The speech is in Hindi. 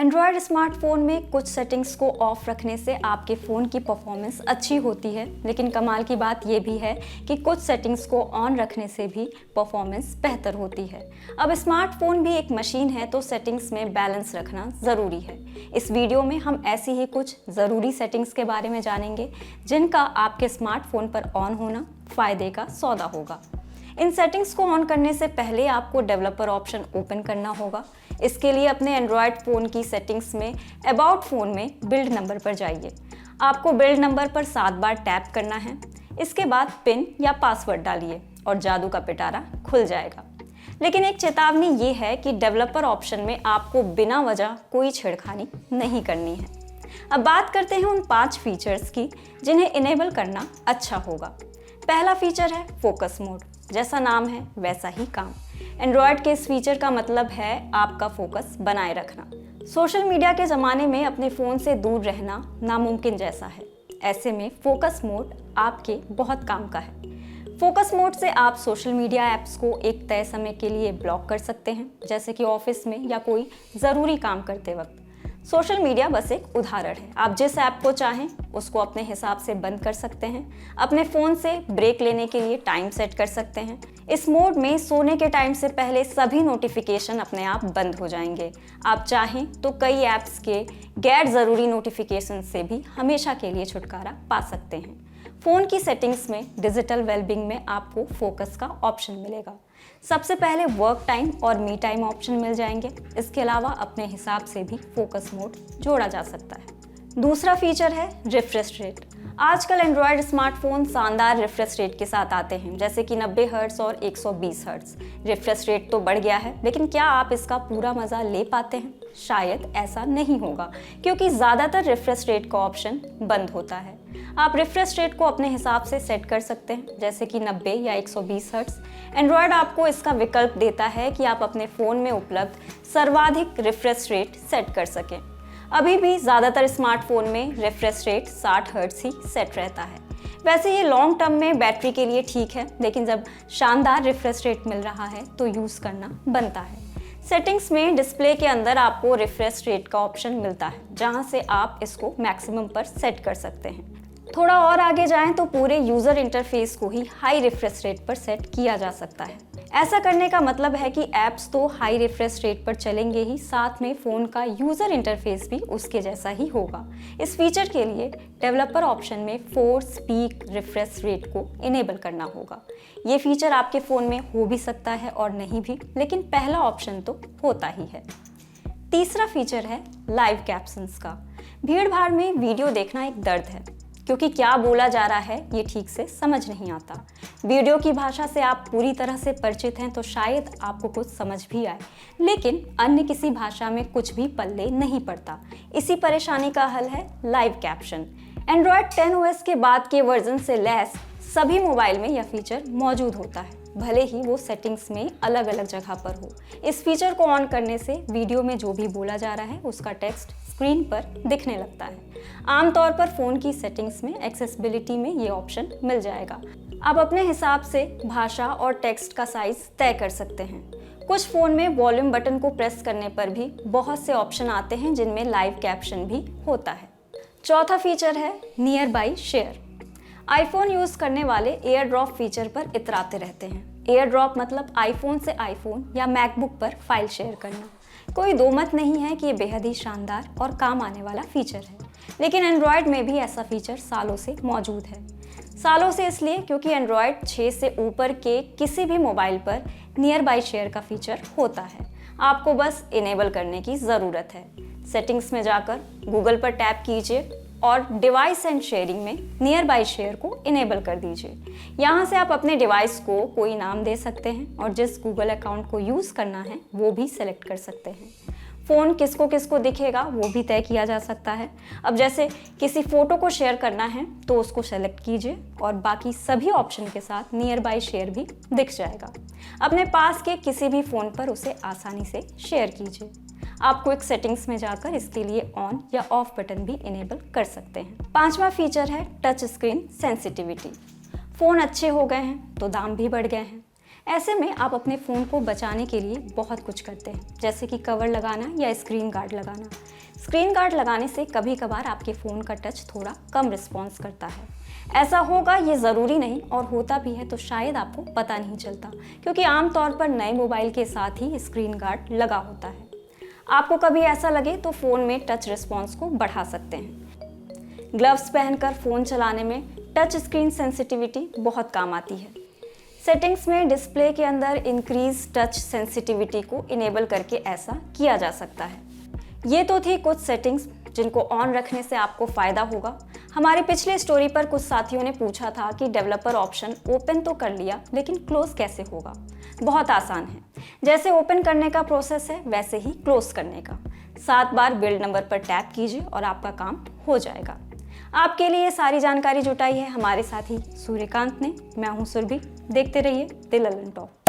एंड्रॉयड स्मार्टफोन में कुछ सेटिंग्स को ऑफ रखने से आपके फ़ोन की परफॉर्मेंस अच्छी होती है, लेकिन कमाल की बात यह भी है कि कुछ सेटिंग्स को ऑन रखने से भी परफॉर्मेंस बेहतर होती है। अब स्मार्टफोन भी एक मशीन है, तो सेटिंग्स में बैलेंस रखना ज़रूरी है। इस वीडियो में हम ऐसी ही कुछ ज़रूरी सेटिंग्स के बारे में जानेंगे जिनका आपके स्मार्टफोन पर ऑन होना फ़ायदे का सौदा होगा। इन सेटिंग्स को ऑन करने से पहले आपको डेवलपर ऑप्शन ओपन करना होगा। इसके लिए अपने एंड्रॉयड फ़ोन की सेटिंग्स में अबाउट फ़ोन में बिल्ड नंबर पर जाइए। आपको बिल्ड नंबर पर 7 बार टैप करना है। इसके बाद पिन या पासवर्ड डालिए और जादू का पिटारा खुल जाएगा। लेकिन एक चेतावनी ये है कि डेवलपर ऑप्शन में आपको बिना वजह कोई छेड़खानी नहीं करनी है। अब बात करते हैं उन 5 फीचर्स की जिन्हें इनेबल करना अच्छा होगा। पहला फीचर है फोकस मोड। जैसा नाम है वैसा ही काम। एंड्रॉयड के इस फीचर का मतलब है आपका फोकस बनाए रखना। सोशल मीडिया के ज़माने में अपने फ़ोन से दूर रहना नामुमकिन जैसा है। ऐसे में फोकस मोड आपके बहुत काम का है। फोकस मोड से आप सोशल मीडिया ऐप्स को एक तय समय के लिए ब्लॉक कर सकते हैं, जैसे कि ऑफिस में या कोई ज़रूरी काम करते वक्त। सोशल मीडिया बस एक उदाहरण है। आप जिस ऐप को चाहें उसको अपने हिसाब से बंद कर सकते हैं। अपने फ़ोन से ब्रेक लेने के लिए टाइम सेट कर सकते हैं। इस मोड में सोने के टाइम से पहले सभी नोटिफिकेशन अपने आप बंद हो जाएंगे। आप चाहें तो कई ऐप्स के गैर ज़रूरी नोटिफिकेशन से भी हमेशा के लिए छुटकारा पा सकते हैं। फ़ोन की सेटिंग्स में डिजिटल वेलबींग में आपको फोकस का ऑप्शन मिलेगा। सबसे पहले वर्क टाइम और मी टाइम ऑप्शन मिल जाएंगे। इसके अलावा अपने हिसाब से भी फोकस मोड जोड़ा जा सकता है। दूसरा फीचर है रिफ्रेश रेट। आजकल एंड्रॉयड स्मार्टफोन शानदार रिफ्रेश रेट के साथ आते हैं, जैसे कि 90 हर्ट्ज और 120 हर्ट्ज। रिफ्रेश रेट तो बढ़ गया है, लेकिन क्या आप इसका पूरा मज़ा ले पाते हैं? शायद ऐसा नहीं होगा, क्योंकि ज़्यादातर रिफ्रेश रेट का ऑप्शन बंद होता है। आप रिफ्रेश रेट को अपने हिसाब से सेट कर सकते हैं, जैसे कि 90 या 120 हर्ट्ज। एंड्रॉयड आपको इसका विकल्प देता है कि आप अपने फ़ोन में उपलब्ध सर्वाधिक रिफ्रेश रेट सेट कर सकें। अभी भी ज़्यादातर स्मार्टफोन में रिफ्रेश रेट 60 हर्ट्ज ही सेट रहता है। वैसे ये लॉन्ग टर्म में बैटरी के लिए ठीक है, लेकिन जब शानदार रिफ्रेश रेट मिल रहा है तो यूज़ करना बनता है। सेटिंग्स में डिस्प्ले के अंदर आपको रिफ्रेश रेट का ऑप्शन मिलता है, जहां से आप इसको मैक्सिमम पर सेट कर सकते हैं। थोड़ा और आगे जाएं तो पूरे यूज़र इंटरफेस को ही हाई रिफ्रेश रेट पर सेट किया जा सकता है। ऐसा करने का मतलब है कि ऐप्स तो हाई रिफ्रेश रेट पर चलेंगे ही, साथ में फ़ोन का यूज़र इंटरफेस भी उसके जैसा ही होगा। इस फीचर के लिए डेवलपर ऑप्शन में फोर्स पीक रिफ्रेश रेट को इनेबल करना होगा। ये फीचर आपके फ़ोन में हो भी सकता है और नहीं भी, लेकिन पहला ऑप्शन तो होता ही है। तीसरा फीचर है लाइव कैप्शंस का। भीड़ भाड़ में वीडियो देखना एक दर्द है, क्योंकि क्या बोला जा रहा है ये ठीक से समझ नहीं आता। वीडियो की भाषा से आप पूरी तरह से परिचित हैं तो शायद आपको कुछ समझ भी आए, लेकिन अन्य किसी भाषा में कुछ भी पल्ले नहीं पड़ता। इसी परेशानी का हल है लाइव कैप्शन। एंड्रॉयड 10 OS के बाद के वर्जन से लैस सभी मोबाइल में यह फीचर मौजूद होता है, भले ही वो सेटिंग्स में अलग अलग जगह पर हो। इस फीचर को ऑन करने से वीडियो में जो भी बोला जा रहा है उसका टेक्स्ट स्क्रीन पर दिखने लगता है। आमतौर पर फ़ोन की सेटिंग्स में एक्सेसिबिलिटी में ये ऑप्शन मिल जाएगा। आप अपने हिसाब से भाषा और टेक्स्ट का साइज तय कर सकते हैं। कुछ फ़ोन में वॉल्यूम बटन को प्रेस करने पर भी बहुत से ऑप्शन आते हैं जिनमें लाइव कैप्शन भी होता है। चौथा फीचर है near by share. IPhone use करने वाले एयर ड्रॉप फीचर पर इतराते रहते हैं। एयर ड्रॉप मतलब आईफोन से आईफोन या मैकबुक पर फाइल शेयर करना। कोई दो मत नहीं है कि ये बेहद ही शानदार और काम आने वाला फीचर है, लेकिन एंड्रॉयड में भी ऐसा फीचर सालों से मौजूद है। सालों से इसलिए क्योंकि एंड्रॉयड 6 से ऊपर के किसी भी मोबाइल पर नियर बाई शेयर का फीचर होता है। आपको बस इनेबल करने की ज़रूरत है। सेटिंग्स में जाकर गूगल पर टैप कीजिए और डिवाइस एंड शेयरिंग में नियर बाई शेयर को इनेबल कर दीजिए। यहाँ से आप अपने डिवाइस को कोई नाम दे सकते हैं और जिस गूगल अकाउंट को यूज़ करना है वो भी सेलेक्ट कर सकते हैं। फ़ोन किसको किसको दिखेगा वो भी तय किया जा सकता है। अब जैसे किसी फ़ोटो को शेयर करना है तो उसको सेलेक्ट कीजिए और बाकी सभी ऑप्शन के साथ नियर बाई शेयर भी दिख जाएगा। अपने पास के किसी भी फ़ोन पर उसे आसानी से शेयर कीजिए। आप क्विक सेटिंग्स में जाकर इसके लिए ऑन या ऑफ बटन भी इनेबल कर सकते हैं। पांचवा फीचर है टच स्क्रीन सेंसिटिविटी। फ़ोन अच्छे हो गए हैं तो दाम भी बढ़ गए हैं। ऐसे में आप अपने फ़ोन को बचाने के लिए बहुत कुछ करते हैं, जैसे कि कवर लगाना या स्क्रीन गार्ड लगाना। स्क्रीन गार्ड लगाने से कभी कभार आपके फ़ोन का टच थोड़ा कम रिस्पॉन्स करता है। ऐसा होगा ये ज़रूरी नहीं, और होता भी है तो शायद आपको पता नहीं चलता, क्योंकि आमतौर पर नए मोबाइल के साथ ही स्क्रीन गार्ड लगा होता है। आपको कभी ऐसा लगे तो फ़ोन में टच रिस्पॉन्स को बढ़ा सकते हैं। ग्लव्स पहनकर फ़ोन चलाने में टच स्क्रीन सेंसिटिविटी बहुत काम आती है। सेटिंग्स में डिस्प्ले के अंदर इंक्रीज टच सेंसिटिविटी को इनेबल करके ऐसा किया जा सकता है। ये तो थी कुछ सेटिंग्स जिनको ऑन रखने से आपको फ़ायदा होगा। हमारी पिछले स्टोरी पर कुछ साथियों ने पूछा था कि डेवलपर ऑप्शन ओपन तो कर लिया, लेकिन क्लोज कैसे होगा। बहुत आसान है, जैसे ओपन करने का प्रोसेस है वैसे ही क्लोज करने का। 7 बार बिल्ड नंबर पर टैप कीजिए और आपका काम हो जाएगा। आपके लिए सारी जानकारी जुटाई है हमारे साथी सूर्यकांत ने। मैं हूं सुरभि। देखते रहिए दिल ललन टॉक।